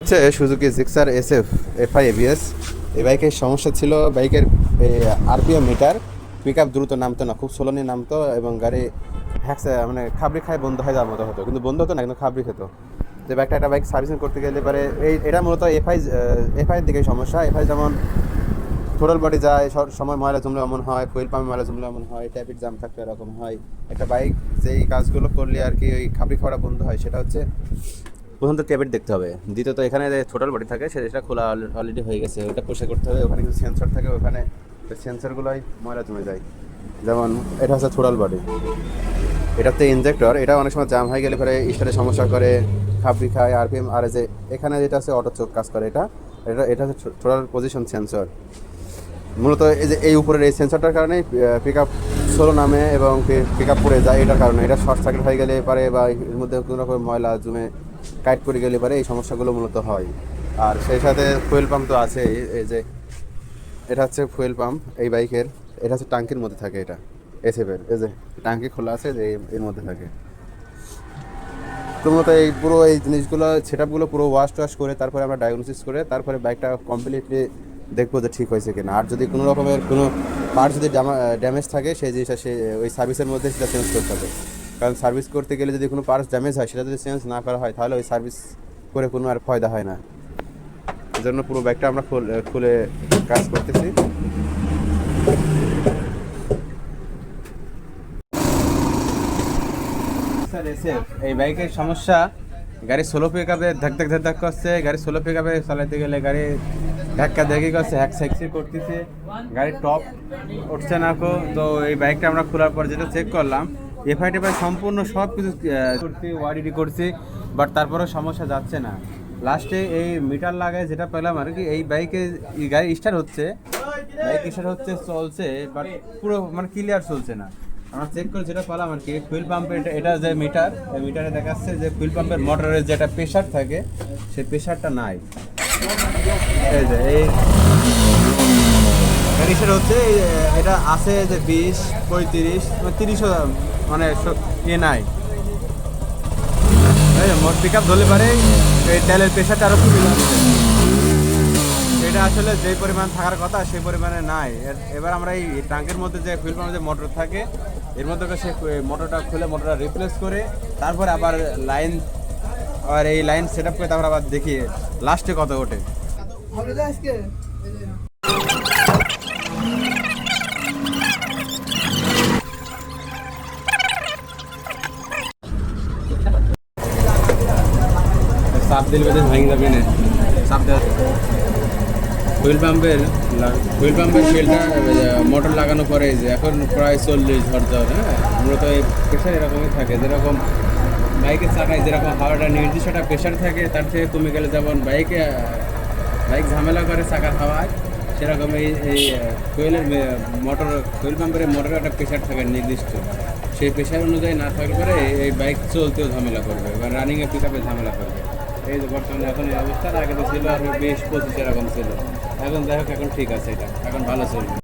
হচ্ছে Suzuki Gixxer SF FI ABS. এই বাইকের সমস্যা ছিল বাইকের আরপিএম মিটার, পিক আপ দ্রুত নামতো না, খুব স্লোলি নামতো এবং গাড়ি হ্যাক্সে মানে খাবড়ি খায় বন্ধ হয়ে যাওয়ার মতো হতো, কিন্তু বন্ধ হতো না, কিন্তু খাবড়ি খেত। যে বাইকটা একটা বাইক সার্ভিসিং করতে গেলে পারে এটা মূলত এফআইয়ের দিকে সমস্যা। এফআই যেমন থ্রোটল বডি যায়, সময় ময়লা জমলে এমন হয়, ফুয়েল পাম্পে ময়লা জমলে এমন হয়, ট্রাফিক জ্যাম থাকলে এরকম হয়। একটা বাইক যেই কাজগুলো করলে আর কি ওই খাবড়ি খাওয়াটা বন্ধ হয়, সেটা হচ্ছে প্রথমত ট্যাবেট দেখতে হবে, দ্বিতীয়ত এখানে যে থ্রোটল বডি থাকে সেটা খোলা অলরেডি হয়ে গেছে, ওটা পরিষ্কার করতে হবে। ওখানে কিছু সেন্সর থাকে, ওখানে সেন্সরগুলোই ময়লা জমে যায়। যেমন এটা হচ্ছে থ্রোটল বডি, এটাতে ইনজেক্টর, এটা অনেক সময় জাম হয়ে গেলে পরে স্টার্টে সমস্যা করে, খাবড়ি খায় আরপিএম। আর যে এখানে যেটা আছে অটো চোখ কাজ করে, এটা এটা এটা হচ্ছে থ্রোটল পজিশন সেন্সর। মূলত এই যে এই উপরের এই সেন্সরটার কারণেই পিক আপ স্লো নামে এবং পিক আপ পড়ে যায়। এটার কারণে এটা শর্ট সার্কিট হয়ে গেলে পারে বা এর মধ্যে কোনো রকম ময়লা জমে কাইট করে গেলে পারে এই সমস্যাগুলো মূলত হয়। আর সেই সাথে ফুয়েল পাম্প তো আছে, এই যে এটা হচ্ছে ফুয়েল পাম্প এই বাইকের, এটা হচ্ছে টাঙ্কির মধ্যে থাকে, এটা এসএফের এই যে টাঙ্কি খোলা আছে যে এর মধ্যে থাকে। তো মূলত এই পুরো এই জিনিসগুলো সেট আপগুলো পুরো ওয়াশ করে তারপরে আমরা ডায়াগনোসিস করে তারপরে বাইকটা কমপ্লিটলি দেখবো যে ঠিক হয়েছে কিনা। আর যদি কোনো রকমের কোনো পার্ট যদি ড্যামেজ থাকে সেই জিনিসটা সে ওই সার্ভিসের মধ্যে সেটা চেঞ্জ করতে হবে। কারণ সার্ভিস করতে গেলে যদি কোনো পার্টস ড্যামেজ হয় সেটা যদি চেঞ্জ না করা হয় তাহলে ওই সার্ভিস করে কোনো আর ফায়দা হয় না। এই জন্য পুরো বাইকটা আমরা খুলে কাজ করতেছি। এই বাইকের সমস্যা, গাড়ি সোলো পিক আপে ধাক করছে, গাড়ি সোলো পিক আপে চালাতে গেলে গাড়ি ধাক্কা দেখি করছে, হ্যাকসি করতেছে, গাড়ির টপ উঠছে না কো। তো এই বাইকটা আমরা খোলার পর যেটা চেক করলাম, এফআই টেফআই সম্পূর্ণ সব কিছু করছি, ওয়ারিডি করছি, বাট তারপরেও সমস্যা যাচ্ছে না। লাস্টে এই মিটার লাগায় যেটা পেলাম আর কি, এই বাইকে গাড়ি স্টার্ট হচ্ছে, চলছে, বাট পুরো মানে ক্লিয়ার চলছে না। আমরা চেক করে যেটা পেলাম আর কি, ফুয়েল পাম্পের এটা যে মিটার, এই মিটারে দেখাচ্ছে যে ফুয়েল পাম্পের মোটরের যেটা প্রেশার থাকে সেই প্রেশারটা নাই। এই যে এই কন্ডিশন হচ্ছে এটা আছে যে 20, 35, 30ও মানে ইয়ে নাই। মোট পিক আপ ধরলে পারে এই তেলের প্রেশারটা আরও কমে যাচ্ছে। এটা আসলে যেই পরিমাণ থাকার কথা সেই পরিমাণে নাই। এবার আমরা এই ট্যাঙ্কের মধ্যে যে ফুয়েল পাম্পের যে মোটর থাকে এর মধ্যে সে মোটরটা খুলে মোটরটা রিপ্লেস করে তারপরে আবার লাইন, আর এই লাইন সেট আপ করে তারপর আবার দেখি লাস্টে কত ওঠে। চাপ দিলে ভেঙে যাবে না, চাপ দেওয়া ফুয়েল পাম্পের ফিল্টার মোটর লাগানোর পরে যে এখন প্রায় 40 ঝড়। হ্যাঁ, মূলত এই প্রেশার এরকমই থাকে, যেরকম বাইকের চাকায় যেরকম হাওয়াটা নির্দিষ্ট একটা প্রেশার থাকে তার থেকে কমে গেলে যেমন বাইক ঝামেলা করে চাকার হাওয়ায়, সেরকম এই ফুয়েল পাম্পের মোটরের একটা প্রেশার থাকে নির্দিষ্ট, সেই প্রেশার অনুযায়ী না থাকলে পরে এই বাইক চলতেও ঝামেলা করবে বা রানিংয়ে পিক আপে ঝামেলা করবে। এই যে বর্তমানে এখন এই অবস্থার, আগে তো ছিল আর 20-25 এরকম ছিল, এখন যাই হোক এখন ঠিক আছে, এটা এখন ভালো চলবে।